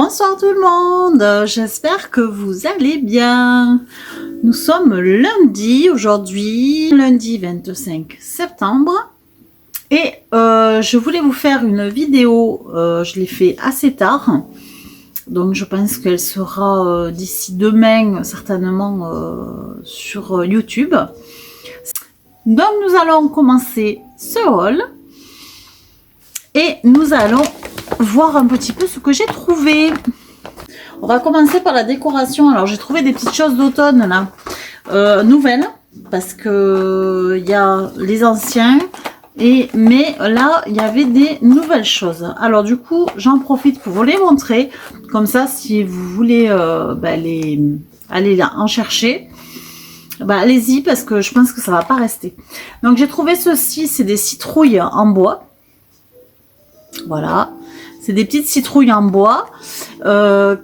Bonsoir tout le monde, j'espère que vous allez bien. Nous sommes lundi aujourd'hui, lundi 25 septembre. Et je voulais vous faire une vidéo, je l'ai fait assez tard. Donc je pense qu'elle sera d'ici demain certainement sur YouTube. Donc nous allons commencer ce haul. Et nous allons voir un petit peu ce que j'ai trouvé. On va commencer par la décoration. Alors j'ai trouvé des petites choses d'automne là, nouvelles, parce que il y a les anciens, mais là il y avait des nouvelles choses. Alors du coup j'en profite pour vous les montrer, comme ça si vous voulez aller là en chercher, allez-y, parce que je pense que ça va pas rester. Donc j'ai trouvé ceci, c'est des citrouilles en bois. Voilà, c'est des petites citrouilles en bois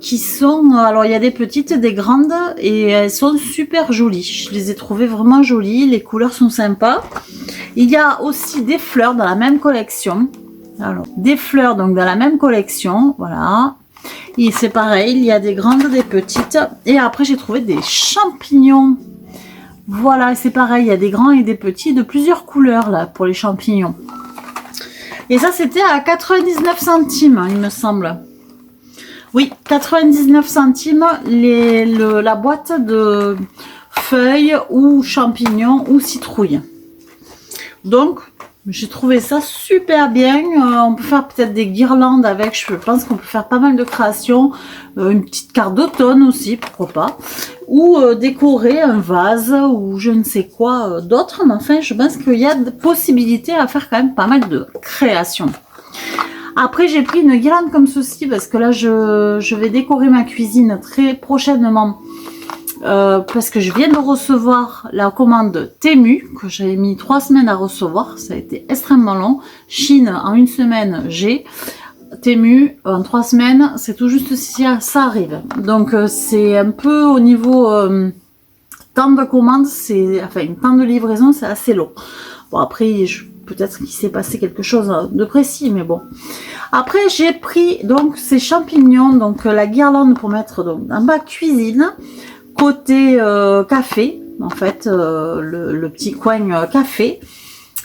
qui sont, alors il y a des petites, des grandes, et elles sont super jolies. Je les ai trouvées vraiment jolies, les couleurs sont sympas. Il y a aussi des fleurs dans la même collection. Alors, des fleurs donc dans la même collection, voilà. Et c'est pareil, il y a des grandes, des petites. Et après j'ai trouvé des champignons. Voilà, c'est pareil, il y a des grands et des petits de plusieurs couleurs là pour les champignons. Et ça, c'était à 99 centimes, il me semble. Oui, 99 centimes la boîte de feuilles ou champignons ou citrouilles. Donc, j'ai trouvé ça super bien. On peut faire peut-être des guirlandes avec. Je pense qu'on peut faire pas mal de créations. Une petite carte d'automne aussi, pourquoi pas. Ou décorer un vase ou je ne sais quoi d'autre. Mais enfin, je pense qu'il y a de possibilités à faire quand même pas mal de créations. Après, j'ai pris une guirlande comme ceci parce que là, je vais décorer ma cuisine très prochainement. Parce que je viens de recevoir la commande Temu, que j'avais mis 3 semaines à recevoir. Ça a été extrêmement long. Chine, en 1 semaine, j'ai. Temu, en 3 semaines, c'est tout juste si ça arrive. Donc, c'est un peu au niveau temps de commande, temps de livraison, c'est assez long. Bon, après, peut-être qu'il s'est passé quelque chose de précis, mais bon. Après, j'ai pris donc ces champignons, donc la guirlande pour mettre donc, dans ma cuisine. Côté café, en fait, le petit coin café,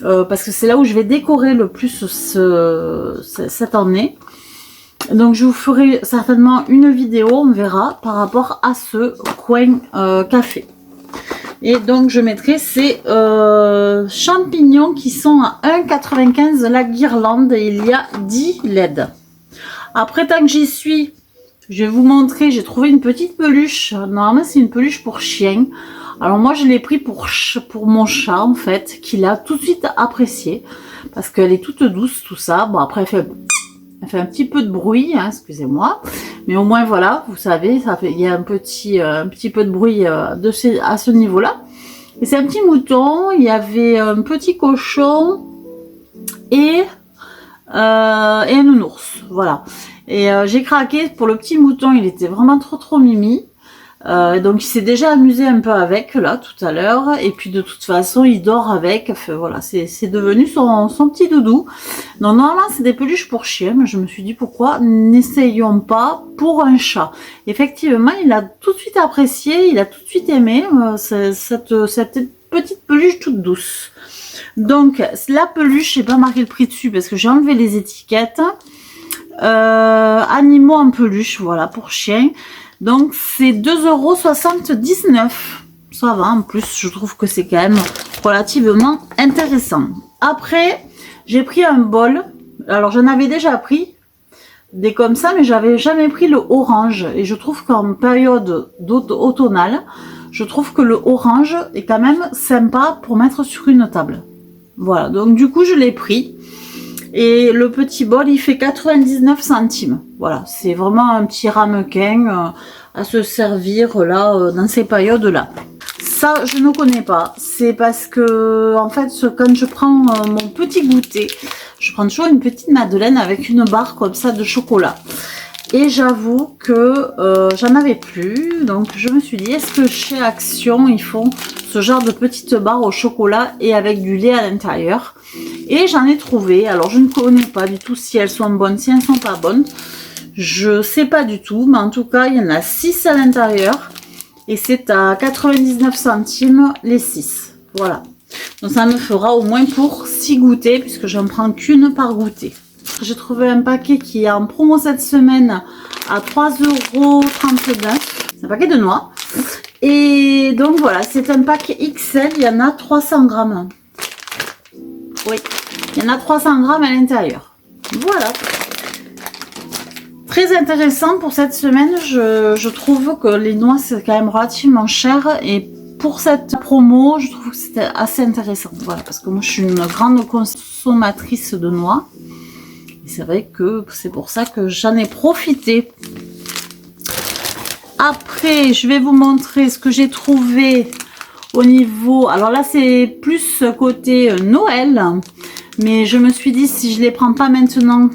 parce que c'est là où je vais décorer le plus cette année. Donc je vous ferai certainement une vidéo, on verra, par rapport à ce coin café. Et donc je mettrai ces champignons qui sont à 1,95 la guirlande, et il y a 10 LED. Après, tant que j'y suis, je vais vous montrer, j'ai trouvé une petite peluche. Normalement, c'est une peluche pour chien. Alors moi, je l'ai pris pour mon chat, en fait, qui l'a tout de suite apprécié. Parce qu'elle est toute douce, tout ça. Bon, après, elle fait un petit peu de bruit, hein, excusez-moi. Mais au moins, voilà, vous savez, il y a un petit peu de bruit à ce niveau-là. Et c'est un petit mouton. Il y avait un petit cochon et un nounours. Voilà. Et j'ai craqué pour le petit mouton, il était vraiment trop mimi. Donc il s'est déjà amusé un peu avec là tout à l'heure. Et puis de toute façon il dort avec. Enfin, voilà, c'est devenu son petit doudou. Donc normalement c'est des peluches pour chien, mais je me suis dit pourquoi n'essayons pas pour un chat. Effectivement il a tout de suite apprécié, il a tout de suite aimé cette petite peluche toute douce. Donc la peluche, j'ai pas marqué le prix dessus parce que j'ai enlevé les étiquettes. Animaux en peluche, voilà, pour chien. Donc c'est 2,79 €. Ça va, en plus je trouve que c'est quand même relativement intéressant. Après, j'ai pris un bol. Alors j'en avais déjà pris des comme ça, mais j'avais jamais pris le orange. Et je trouve qu'en période automnale, je trouve que le orange est quand même sympa pour mettre sur une table. Voilà, donc du coup je l'ai pris. Et le petit bol, il fait 99 centimes. Voilà, c'est vraiment un petit ramequin à se servir là, dans ces périodes-là. Ça, je ne connais pas. C'est parce que, en fait, quand je prends mon petit goûter, je prends toujours une petite madeleine avec une barre comme ça de chocolat. Et j'avoue que j'en avais plus. Donc, je me suis dit, est-ce que chez Action, ils font ce genre de petites barres au chocolat et avec du lait à l'intérieur? Et j'en ai trouvé. Alors, je ne connais pas du tout si elles sont bonnes, si elles ne sont pas bonnes. Je sais pas du tout, mais en tout cas, il y en a 6 à l'intérieur. Et c'est à 99 centimes les 6. Voilà. Donc ça me fera au moins pour 6 goûters, puisque j'en prends qu'une par goûter. J'ai trouvé un paquet qui est en promo cette semaine à 3,39 €. C'est un paquet de noix. Et donc voilà, c'est un pack XL, il y en a 300 grammes. Oui, il y en a 300 grammes à l'intérieur. Voilà. Très intéressant pour cette semaine. Je trouve que les noix, c'est quand même relativement cher. Et pour cette promo, je trouve que c'était assez intéressant. Voilà, parce que moi, je suis une grande consommatrice de noix. Et c'est vrai que c'est pour ça que j'en ai profité. Après, je vais vous montrer ce que j'ai trouvé au niveau... Alors là, c'est plus côté Noël. Mais je me suis dit, si je les prends pas maintenant...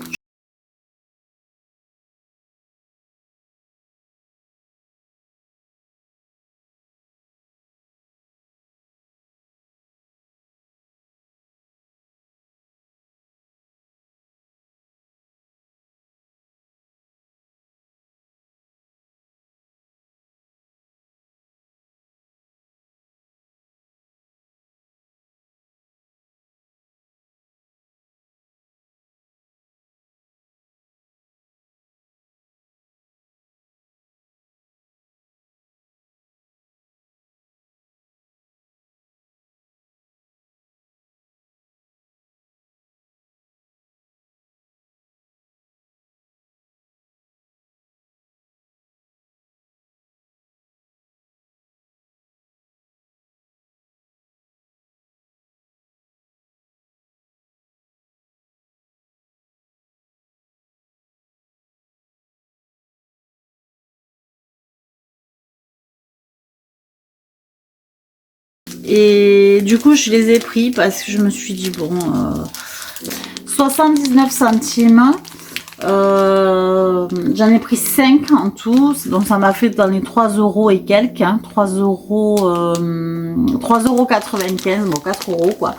Et du coup, je les ai pris parce que je me suis dit, bon, 79 centimes. J'en ai pris 5 en tout. Donc, ça m'a fait dans les 3 € et quelques. Hein, 3,95 €. Bon, 4 € quoi.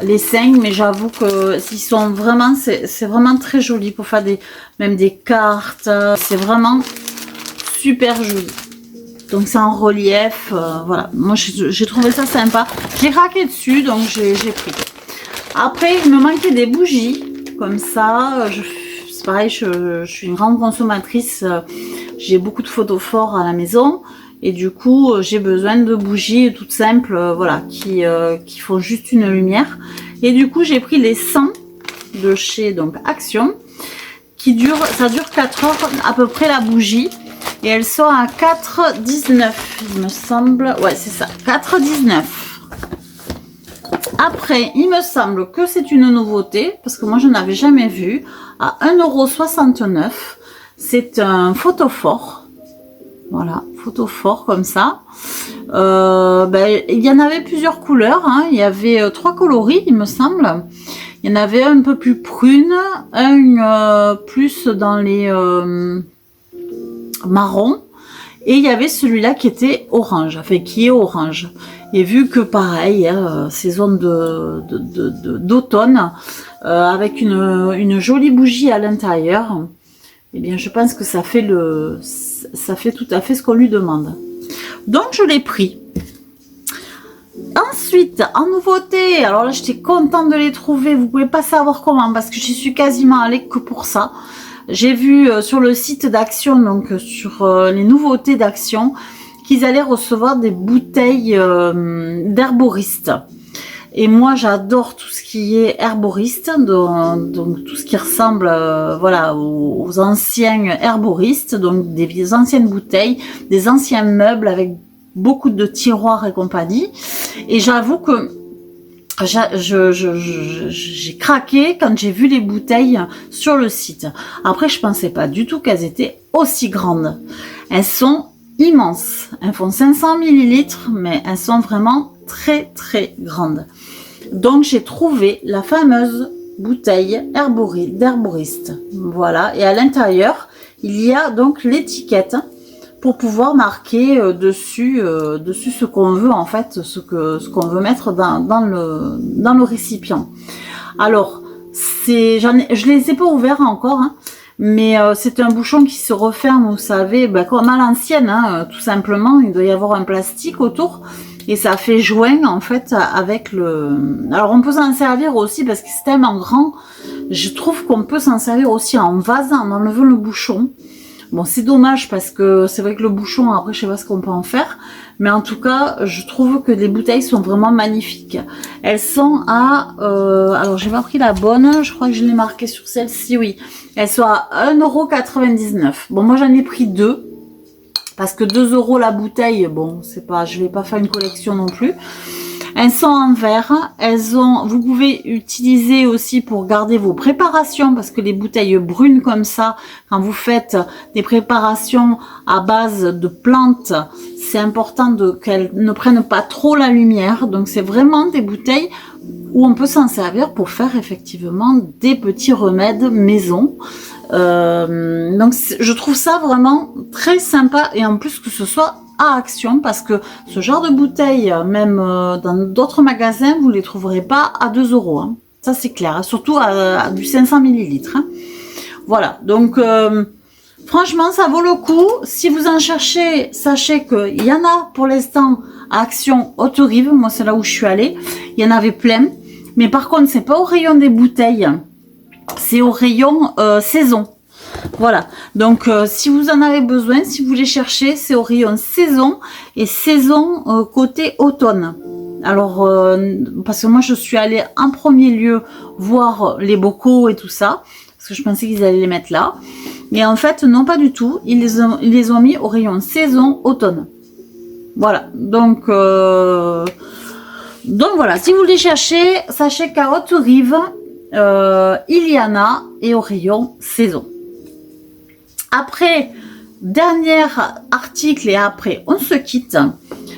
Les 5, mais j'avoue que s'ils sont vraiment, c'est vraiment très joli pour faire même des cartes. C'est vraiment super joli. Donc c'est en relief, voilà. Moi j'ai trouvé ça sympa. J'ai craqué dessus, donc j'ai pris. Après, il me manquait des bougies, comme ça. C'est pareil, je suis une grande consommatrice. J'ai beaucoup de photos forts à la maison. Et du coup, j'ai besoin de bougies toutes simples, voilà, qui font juste une lumière. Et du coup, j'ai pris les 100 de chez donc Action, ça dure 4 heures à peu près la bougie. Et elles sont à 4,19 € il me semble. Ouais, c'est ça, 4,19 €. Après, il me semble que c'est une nouveauté, parce que moi, je n'avais jamais vu. À 1,69 €, c'est un photophore. Voilà, photophore comme ça. Il y en avait plusieurs couleurs. Hein. Il y avait 3 coloris, il me semble. Il y en avait un peu plus prune, un plus dans les... marron, et il y avait celui-là qui était orange, enfin qui est orange. Et vu que pareil, saison d'automne, avec une jolie bougie à l'intérieur, eh bien je pense que ça fait tout à fait ce qu'on lui demande. Donc je l'ai pris. Ensuite, en nouveauté, alors là j'étais contente de les trouver, vous pouvez pas savoir comment, parce que j'y suis quasiment allée que pour ça. J'ai vu sur le site d'Action, donc sur les nouveautés d'Action, qu'ils allaient recevoir des bouteilles d'herboristes. Et moi, j'adore tout ce qui est herboriste, donc tout ce qui ressemble voilà, aux anciens herboristes, donc des anciennes bouteilles, des anciens meubles avec beaucoup de tiroirs et compagnie. Et j'avoue que j'ai craqué quand j'ai vu les bouteilles sur le site. Après, je pensais pas du tout qu'elles étaient aussi grandes. Elles sont immenses. Elles font 500 ml, mais elles sont vraiment très très grandes. Donc, j'ai trouvé la fameuse bouteille d'herboriste. Voilà. Et à l'intérieur, il y a donc l'étiquette pour pouvoir marquer dessus ce qu'on veut en fait, ce qu'on veut mettre dans le récipient. Alors, je les ai pas ouverts encore, hein, Mais c'est un bouchon qui se referme, vous savez, ben, comme à l'ancienne, hein, tout simplement. Il doit y avoir un plastique autour. Et ça fait joint, en fait, avec le... Alors, on peut s'en servir aussi, parce que c'est tellement grand. Je trouve qu'on peut s'en servir aussi en vase, en enlevant le bouchon. Bon, c'est dommage, parce que c'est vrai que le bouchon, après, je sais pas ce qu'on peut en faire. Mais en tout cas, je trouve que les bouteilles sont vraiment magnifiques. Elles sont à... alors, j'ai pas pris la bonne. Je crois que je l'ai marqué sur celle-ci, oui. Elles sont à 1,99 €. Bon, moi, j'en ai pris 2. Parce que 2 € la bouteille, bon, c'est pas, je vais pas faire une collection non plus. Elles sont en verre. Elles ont, vous pouvez utiliser aussi pour garder vos préparations, parce que les bouteilles brunes comme ça, quand vous faites des préparations à base de plantes, c'est important qu'elles ne prennent pas trop la lumière. Donc c'est vraiment des bouteilles où on peut s'en servir pour faire effectivement des petits remèdes maison. Donc je trouve ça vraiment très sympa, et en plus que ce soit à Action, parce que ce genre de bouteilles, même dans d'autres magasins, vous les trouverez pas à 2 €, hein. Ça c'est clair, hein. Surtout à du 500 ml, hein. Voilà, donc franchement ça vaut le coup. Si vous en cherchez, sachez qu'il y en a pour l'instant à Action Haute-Rive. Moi c'est là où je suis allée, il y en avait plein, mais par contre c'est pas au rayon des bouteilles, c'est au rayon saison. Voilà, donc si vous en avez besoin, si vous les cherchez, c'est au rayon saison, et saison côté automne. Alors, parce que moi je suis allée en premier lieu voir les bocaux et tout ça, parce que je pensais qu'ils allaient les mettre là, mais en fait non, pas du tout, ils les ont mis au rayon saison automne. Voilà, donc voilà, si vous les cherchez, sachez qu'à Haute-Rive, il y en a, et au rayon saison. Après, dernier article, et après on se quitte,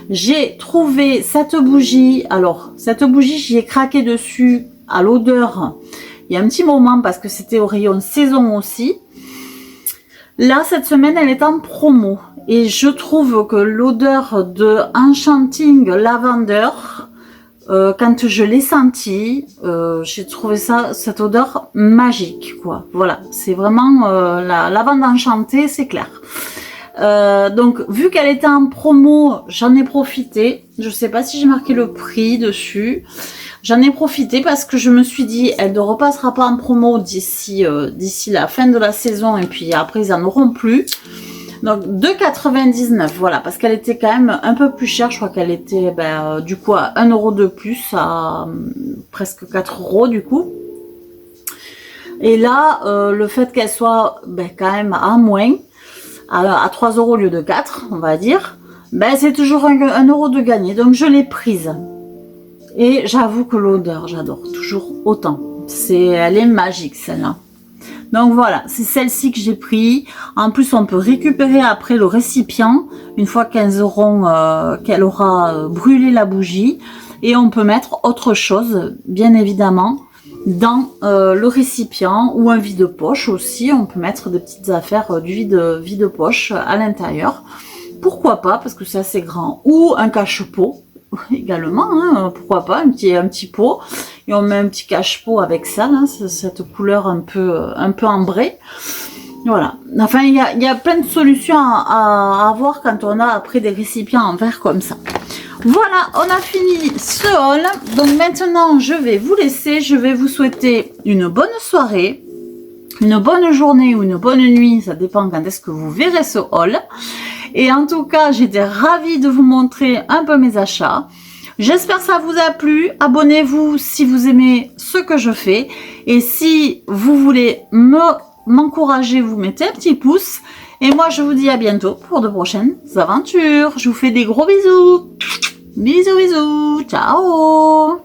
j'ai trouvé cette bougie. Alors, cette bougie, j'y ai craqué dessus à l'odeur il y a un petit moment, parce que c'était au rayon saison aussi. Là, cette semaine, elle est en promo, et je trouve que l'odeur de Enchanting Lavender, quand je l'ai senti, j'ai trouvé cette odeur magique, quoi. Voilà, c'est vraiment la lavande enchantée, c'est clair. Donc, vu qu'elle était en promo, j'en ai profité. Je sais pas si j'ai marqué le prix dessus. J'en ai profité parce que je me suis dit, elle ne repassera pas en promo d'ici la fin de la saison, et puis après ils en auront plus. Donc 2,99 €, voilà, parce qu'elle était quand même un peu plus chère. Je crois qu'elle était du coup à 1 € de plus, à presque 4 € du coup. Et là, le fait qu'elle soit quand même à moins, à 3 € au lieu de 4, on va dire, c'est toujours 1 € de gagné. Donc je l'ai prise. Et j'avoue que l'odeur, j'adore toujours autant. Elle est magique, celle-là. Donc voilà, c'est celle-ci que j'ai pris. En plus, on peut récupérer après le récipient, une fois qu'elle aura brûlé la bougie. Et on peut mettre autre chose, bien évidemment, dans le récipient, ou un vide-poche aussi. On peut mettre des petites affaires du vide-poche à l'intérieur. Pourquoi pas, parce que c'est assez grand. Ou un cache-pot également, hein, pourquoi pas, un petit pot. Et on met un petit cache-pot avec ça, là, cette couleur un peu ambrée. Voilà. Enfin, il y a plein de solutions à avoir quand on a après des récipients en verre comme ça. Voilà, on a fini ce haul. Donc maintenant, je vais vous laisser. Je vais vous souhaiter une bonne soirée, une bonne journée ou une bonne nuit. Ça dépend quand est-ce que vous verrez ce haul. Et en tout cas, j'étais ravie de vous montrer un peu mes achats. J'espère que ça vous a plu. Abonnez-vous si vous aimez ce que je fais. Et si vous voulez m'encourager, vous mettez un petit pouce. Et moi, je vous dis à bientôt pour de prochaines aventures. Je vous fais des gros bisous. Bisous, bisous. Ciao.